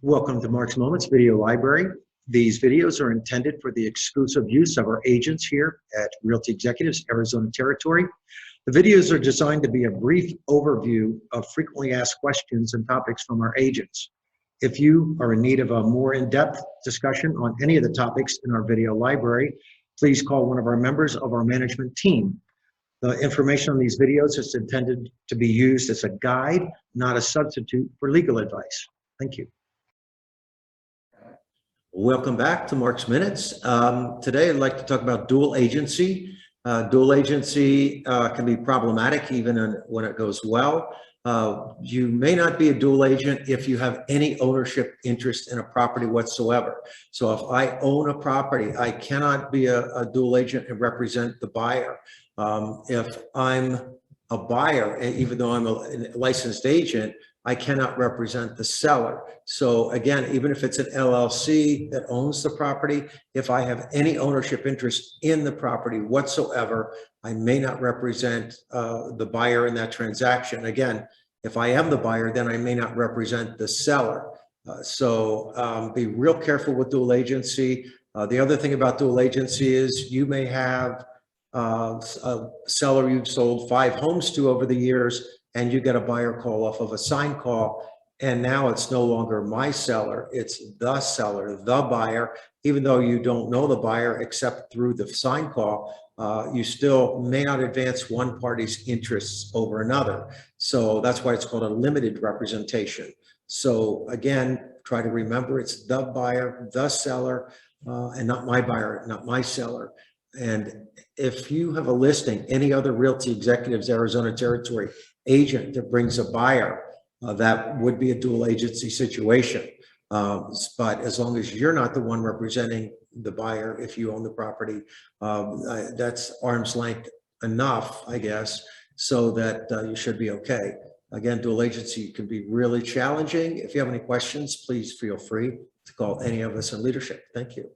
Welcome to Mark's Moments Video Library. These videos are intended for the exclusive use of our agents here at Realty Executives, Arizona Territory. The videos are designed to be a brief overview of frequently asked questions and topics from our agents. If you are in need of a more in-depth discussion on any of the topics in our video library, please call one of our members of our management team. The information on these videos is intended to be used as a guide, not a substitute for legal advice. Thank you. Welcome back to Mark's Minutes. Today I'd like to talk about dual agency. Dual agency can be problematic even when it goes well. You may not be a dual agent if you have any ownership interest in a property whatsoever. So if I own a property, I cannot be a dual agent and represent the buyer. If I'm a buyer, even though I'm a licensed agent, I cannot represent the seller. So again, even if it's an LLC that owns the property, if I have any ownership interest in the property whatsoever, I may not represent the buyer in that transaction. Again, if I am the buyer, then I may not represent the seller. So be real careful with dual agency. The other thing about dual agency is you may have a seller you've sold 5 homes to over the years, and you get a buyer call off of a sign call, and now it's no longer my seller, it's the seller, the buyer. Even though you don't know the buyer except through the sign call, you still may not advance one party's interests over another. So that's why it's called a limited representation. So again, try to remember it's the buyer, the seller, and not my buyer, not my seller. And if you have a listing, any other Realty Executives Arizona Territory agent that brings a buyer, that would be a dual agency situation. But as long as you're not the one representing the buyer, if you own the property, that's arm's length enough, I guess, so that you should be okay. Again, dual agency can be really challenging. If you have any questions, please feel free to call any of us in leadership. Thank you.